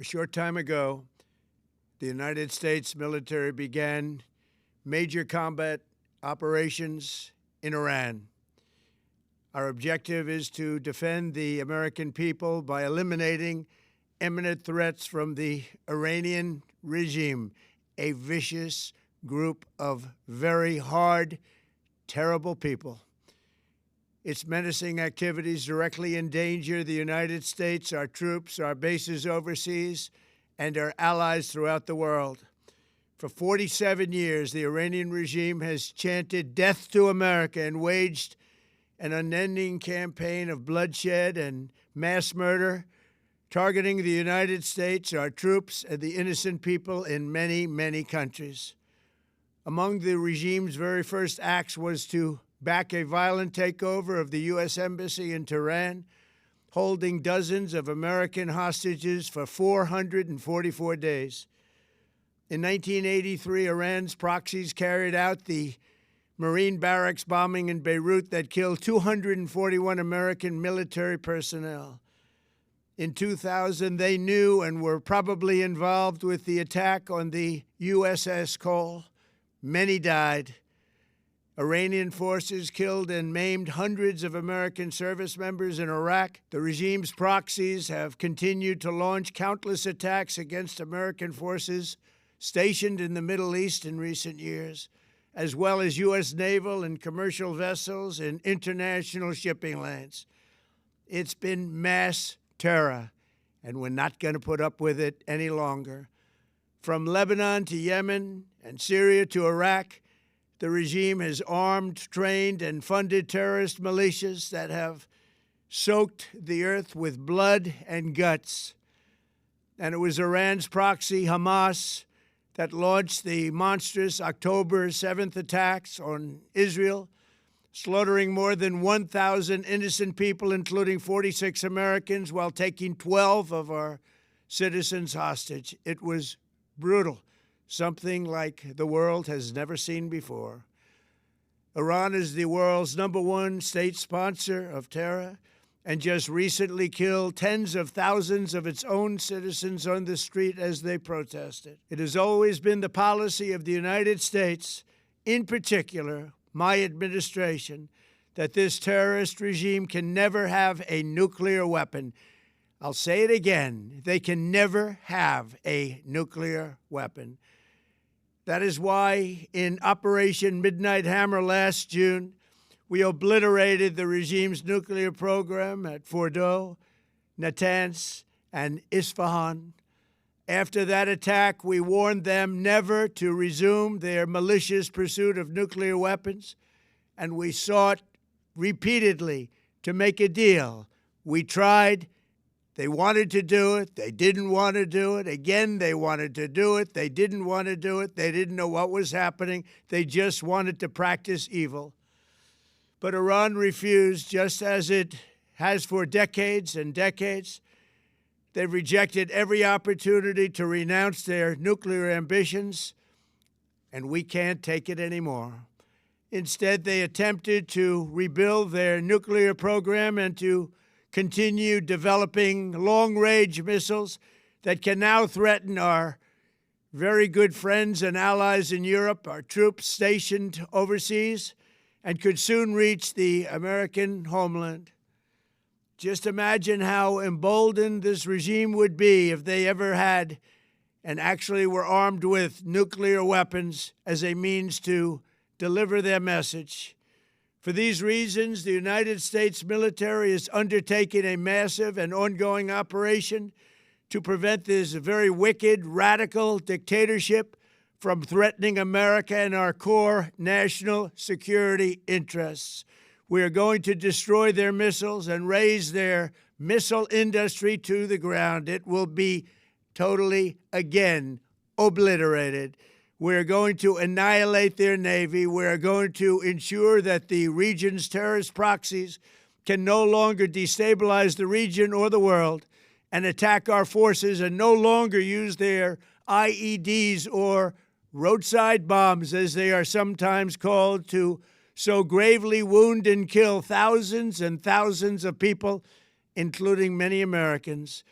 short time ago, the United States military began major combat operations in Iran. Our objective is to defend the American people by eliminating imminent threats from the Iranian regime, a vicious group of very hard, terrible people. Its menacing activities directly endanger the United States, our troops, our bases overseas, and our allies throughout the world. For 47 years, the Iranian regime has chanted death to America and waged an unending campaign of bloodshed and mass murder, targeting the United States, our troops, and the innocent people in many, many countries. Among the regime's very first acts was to back a violent takeover of the U.S. Embassy in Tehran, holding dozens of American hostages for 444 days. In 1983, Iran's proxies carried out the Marine barracks bombing in Beirut that killed 241 American military personnel. In 2000, they knew and were probably involved with the attack on the USS Cole. Many died. Iranian forces killed and maimed hundreds of American service members in Iraq. The regime's proxies have continued to launch countless attacks against American forces stationed in the Middle East in recent years, as well as U.S. naval and commercial vessels in international shipping lanes. It's been mass terror, and we're not going to put up with it any longer. From Lebanon to Yemen and Syria to Iraq, the regime has armed, trained, and funded terrorist militias that have soaked the earth with blood and guts. And it was Iran's proxy, Hamas, that launched the monstrous October 7th attacks on Israel, slaughtering more than 1,000 innocent people, including 46 Americans, while taking 12 of our citizens hostage. It was brutal, something like the world has never seen before. Iran is the world's #1 state sponsor of terror and just recently killed tens of thousands of its own citizens on the street as they protested. It has always been the policy of the United States, in particular, my administration, that this terrorist regime can never have a nuclear weapon. I'll say it again, they can never have a nuclear weapon. That is why in Operation Midnight Hammer last June, we obliterated the regime's nuclear program at Fordow, Natanz, and Isfahan. After that attack, we warned them never to resume their malicious pursuit of nuclear weapons, and we sought repeatedly to make a deal. We tried. They wanted to do it. They didn't want to do it. Again, they wanted to do it. They didn't want to do it. They didn't know what was happening. They just wanted to practice evil. But Iran refused, just as it has for decades and decades. They've rejected every opportunity to renounce their nuclear ambitions, and we can't take it anymore. Instead, they attempted to rebuild their nuclear program and to continue developing long-range missiles that can now threaten our very good friends and allies in Europe, our troops stationed overseas, and could soon reach the American homeland. Just imagine how emboldened this regime would be if they ever had and actually were armed with nuclear weapons as a means to deliver their message. For these reasons, the United States military is undertaking a massive and ongoing operation to prevent this very wicked, radical dictatorship from threatening America and our core national security interests. We are going to destroy their missiles and raise their missile industry to the ground. It will be totally, again, obliterated. We're going to annihilate their Navy. We're going to ensure that the region's terrorist proxies can no longer destabilize the region or the world and attack our forces and no longer use their IEDs or roadside bombs, as they are sometimes called, to so gravely wound and kill thousands and thousands of people, including many Americans.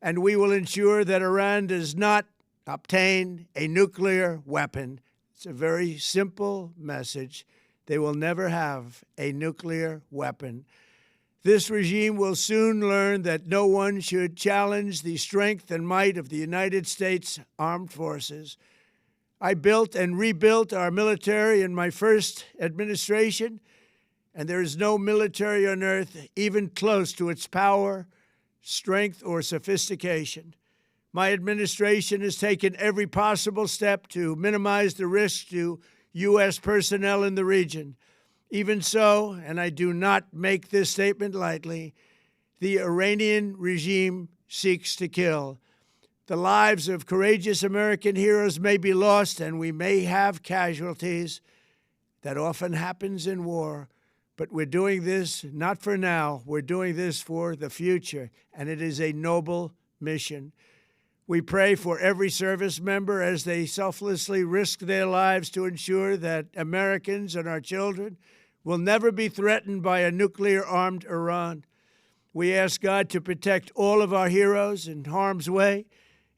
and we will ensure that Iran does not obtain a nuclear weapon. It's a very simple message. They will never have a nuclear weapon. This regime will soon learn that no one should challenge the strength and might of the United States Armed Forces. I built and rebuilt our military in my first administration, and there is no military on earth even close to its power, strength, or sophistication. My administration has taken every possible step to minimize the risk to U.S. personnel in the region. Even so, and I do not make this statement lightly, the Iranian regime seeks to kill. The lives of courageous American heroes may be lost, and we may have casualties. That often happens in war. But we're doing this not for now. We're doing this for the future, and it is a noble mission. We pray for every service member as they selflessly risk their lives to ensure that Americans and our children will never be threatened by a nuclear-armed Iran. We ask God to protect all of our heroes in harm's way,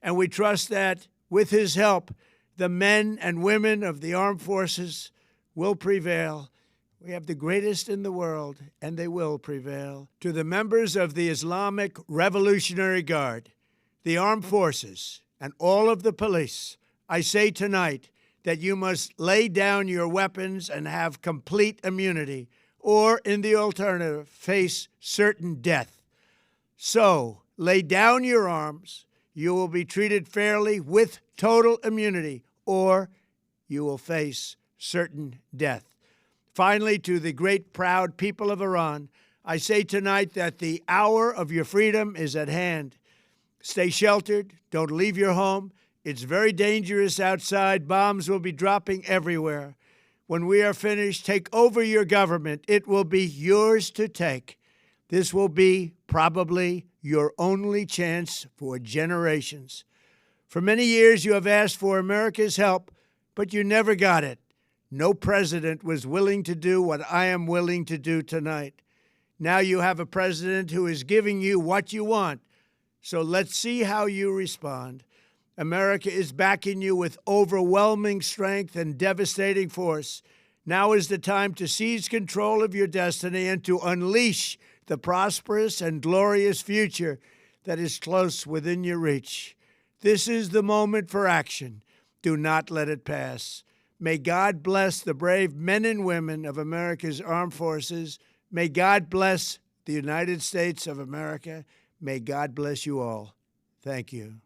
and we trust that, with His help, the men and women of the armed forces will prevail. We have the greatest in the world, and they will prevail. To the members of the Islamic Revolutionary Guard, the armed forces, and all of the police, I say tonight that you must lay down your weapons and have complete immunity, or, in the alternative, face certain death. So, lay down your arms. You will be treated fairly with total immunity, or you will face certain death. Finally, to the great, proud people of Iran, I say tonight that the hour of your freedom is at hand. Stay sheltered. Don't leave your home. It's very dangerous outside. Bombs will be dropping everywhere. When we are finished, take over your government. It will be yours to take. This will be probably your only chance for generations. For many years, you have asked for America's help, but you never got it. No president was willing to do what I am willing to do tonight. Now you have a president who is giving you what you want. So let's see how you respond. America is backing you with overwhelming strength and devastating force. Now is the time to seize control of your destiny and to unleash the prosperous and glorious future that is close within your reach. This is the moment for action. Do not let it pass. May God bless the brave men and women of America's armed forces. May God bless the United States of America. May God bless you all. Thank you.